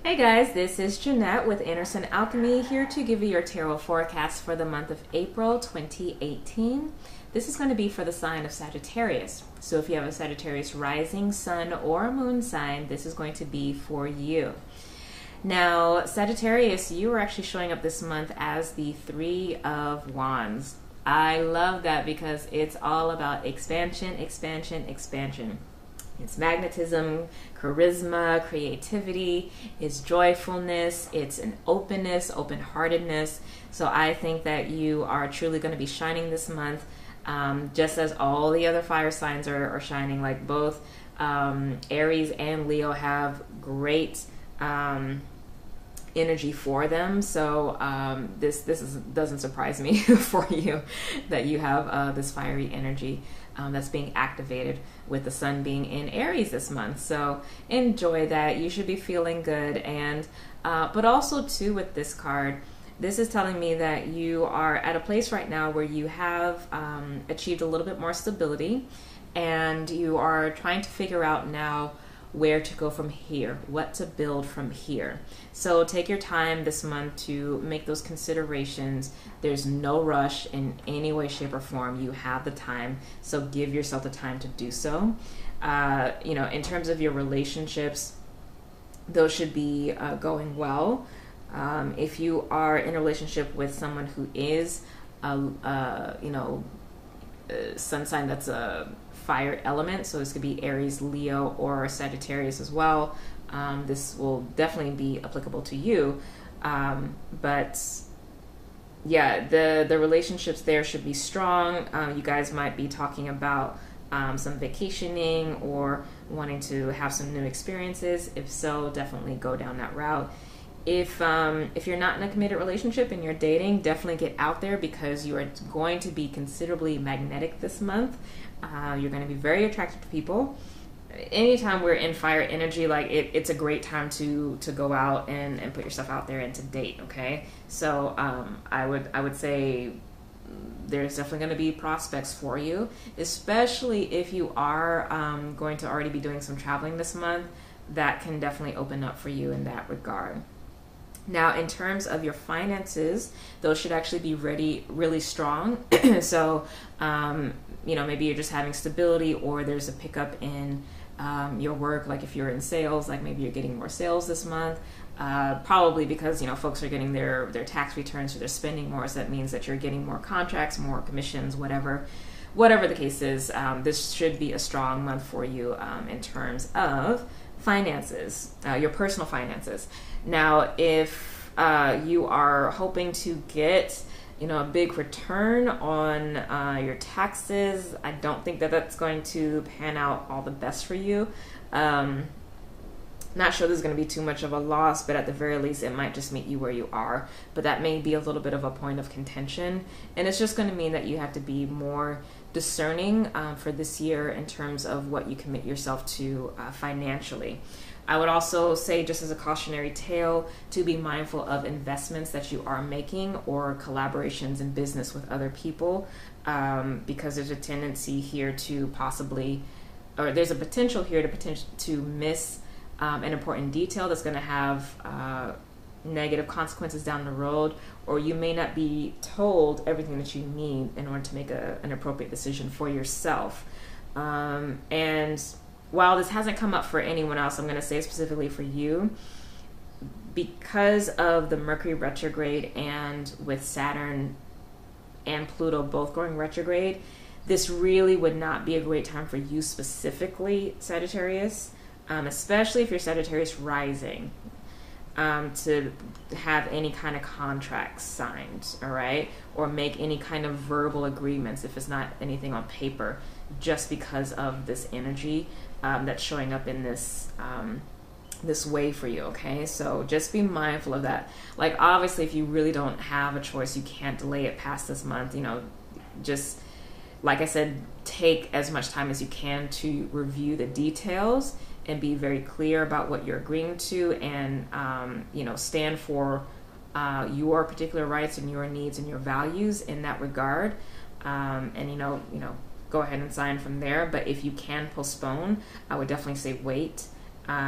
Hey guys, this is Jeanette with Alchemy here to give you your tarot forecast for the month of April 2018. This is going to be for the sign of Sagittarius. So if you have a Sagittarius rising, sun, or moon sign, this is going to be for you. Now, Sagittarius, you are actually showing up this month as the Three of Wands. I love that because it's all about expansion, expansion, expansion. It's magnetism, charisma, creativity, it's joyfulness, it's an openness, open-heartedness. So I think that you are truly going to be shining this month, just as all the other fire signs are shining. Like both Aries and Leo have great energy for them. So this doesn't surprise me for you that you have this fiery energy that's being activated with the sun being in Aries this month. So enjoy that. You should be feeling good. And but also too, with this card, this is telling me that you are at a place right now where you have achieved a little bit more stability, and you are trying to figure out now where to go from here, what to build from here. So take your time this month to make those considerations. There's no rush in any way, shape, or form. You have the time, so give yourself the time to do so. In terms of your relationships, those should be going well. If you are in a relationship with someone who is sun sign that's a fire element, so this could be Aries, Leo, or Sagittarius as well. This will definitely be applicable to you. But yeah, the relationships there should be strong. You guys might be talking about some vacationing or wanting to have some new experiences. If so, definitely go down that route. If you're not in a committed relationship and you're dating, definitely get out there because you are going to be considerably magnetic this month. You're going to be very attracted to people. Anytime we're in fire energy, like it's a great time to go out and put yourself out there and to date. Okay, so I would say there's definitely going to be prospects for you, especially if you are going to already be doing some traveling this month. That can definitely open up for you in that regard. Now, in terms of your finances, those should actually be really strong. So, maybe you're just having stability, or there's a pickup in your work. Like if you're in sales, like maybe you're getting more sales this month. Probably because, folks are getting their tax returns, so they're spending more. So that means that you're getting more contracts, more commissions, whatever the case is. This should be a strong month for you in terms of finances, your personal finances. Now, if you are hoping to get, a big return on your taxes, I don't think that that's going to pan out all the best for you. Not sure there's going to be too much of a loss, but at the very least, it might just meet you where you are. But that may be a little bit of a point of contention. And it's just going to mean that you have to be more discerning for this year in terms of what you commit yourself to financially. I would also say, just as a cautionary tale, to be mindful of investments that you are making or collaborations in business with other people, because there's a tendency here to there's a potential here to miss an important detail that's going to have negative consequences down the road, or you may not be told everything that you need in order to make an appropriate decision for yourself. And while this hasn't come up for anyone else, I'm going to say specifically for you, because of the Mercury retrograde and with Saturn and Pluto both going retrograde, this really would not be a great time for you specifically, Sagittarius, especially if you're Sagittarius rising, to have any kind of contracts signed, all right? Or make any kind of verbal agreements if it's not anything on paper, just because of this energy that's showing up in this way for you, okay? So just be mindful of that. Like, obviously, if you really don't have a choice, you can't delay it past this month, just, like I said, take as much time as you can to review the details and be very clear about what you're agreeing to, and stand for your particular rights and your needs and your values in that regard, and go ahead and sign from there. But if you can postpone, I would definitely say wait,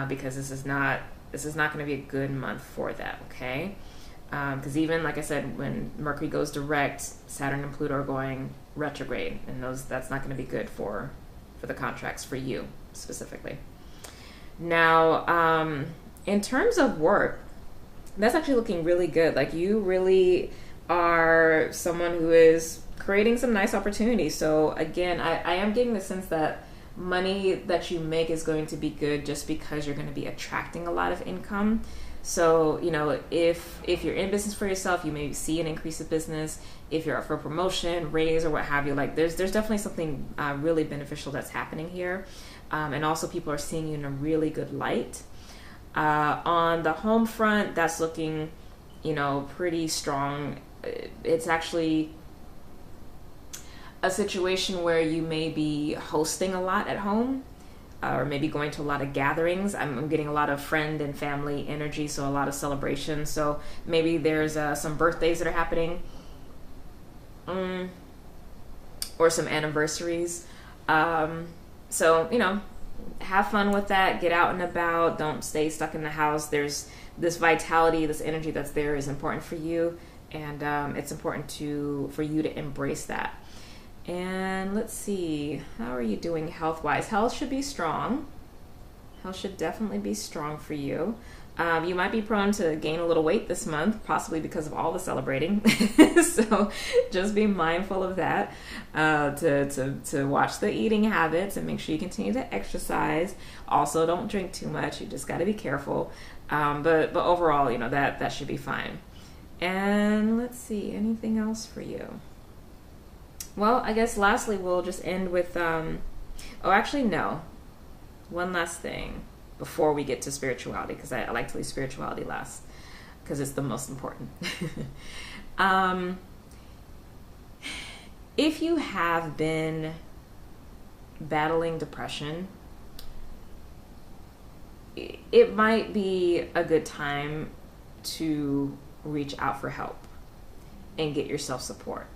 because this is not This is not going to be a good month for that, okay? Because even, like I said, when Mercury goes direct, Saturn and Pluto are going retrograde, and that's not going to be good for the contracts, for you specifically. Now, in terms of work, that's actually looking really good. Like, you really are someone who is creating some nice opportunities. So again, I am getting the sense that money that you make is going to be good just because you're going to be attracting a lot of income. So, you know, if you're in business for yourself, you may see an increase of business. If you're up for promotion, raise, or what have you, like there's definitely something really beneficial that's happening here. And also people are seeing you in a really good light. On the home front, that's looking, you know, pretty strong. It's actually a situation where you may be hosting a lot at home, or maybe going to a lot of gatherings. I'm getting a lot of friend and family energy, so a lot of celebrations. So maybe there's some birthdays that are happening, or some anniversaries. So, you know, have fun with that. Get out and about. Don't stay stuck in the house. There's this vitality, this energy that's there is important for you, and it's important for you to embrace that. And let's see, how are you doing health-wise? Health should be strong. Health should definitely be strong for you. You might be prone to gain a little weight this month, possibly because of all the celebrating. So just be mindful of that. To watch the eating habits and make sure you continue to exercise. Also, don't drink too much. You just got to be careful. But overall, you know, that should be fine. And let's see, anything else for you? Well, I guess lastly, we'll just end with, oh, actually, no. One last thing before we get to spirituality, because I like to leave spirituality last, because it's the most important. If you have been battling depression, it might be a good time to reach out for help and get yourself support.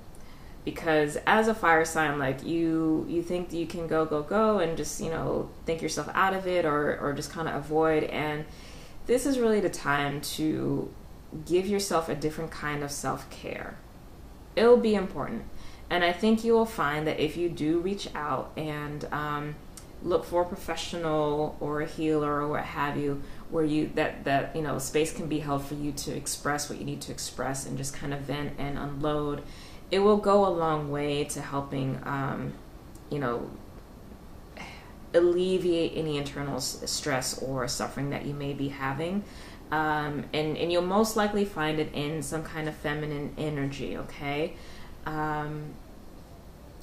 Because as a fire sign, like you think that you can go and just, you know, think yourself out of it or just kind of avoid. And this is really the time to give yourself a different kind of self-care. It'll be important. And I think you will find that if you do reach out and look for a professional or a healer or what have you, where that you know, space can be held for you to express what you need to express and just kind of vent and unload, it will go a long way to helping, you know, alleviate any internal stress or suffering that you may be having. And you'll most likely find it in some kind of feminine energy, okay? And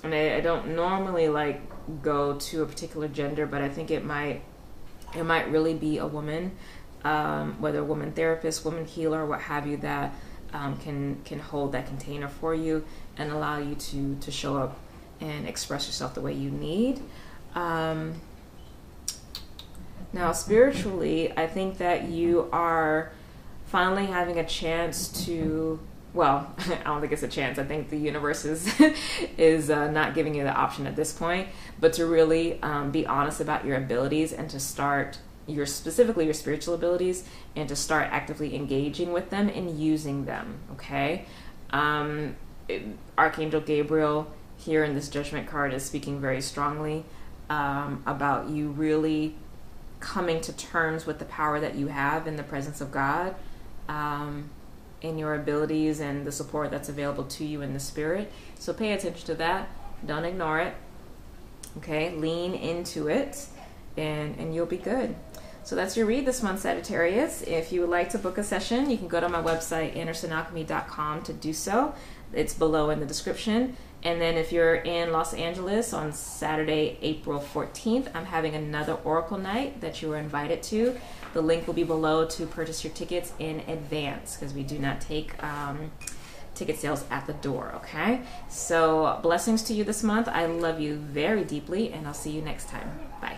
I don't normally like go to a particular gender, but I think it might really be a woman, whether a woman therapist, woman healer, what have you, that can hold that container for you and allow you to show up and express yourself the way you need. Now, spiritually, I think that you are finally having a chance to, well, I don't think it's a chance. I think the universe is not giving you the option at this point, but to really be honest about your abilities and to start specifically your spiritual abilities and to start actively engaging with them and using them, okay? Archangel Gabriel here in this judgment card is speaking very strongly about you really coming to terms with the power that you have in the presence of God, in your abilities and the support that's available to you in the spirit. So pay attention to that. Don't ignore it. Okay? Lean into it and you'll be good. So that's your read this month, Sagittarius. If you would like to book a session, you can go to my website, andersonalchemy.com, to do so. It's below in the description. And then if you're in Los Angeles on Saturday, April 14th, I'm having another Oracle night that you are invited to. The link will be below to purchase your tickets in advance, because we do not take ticket sales at the door, okay? So blessings to you this month. I love you very deeply, and I'll see you next time. Bye.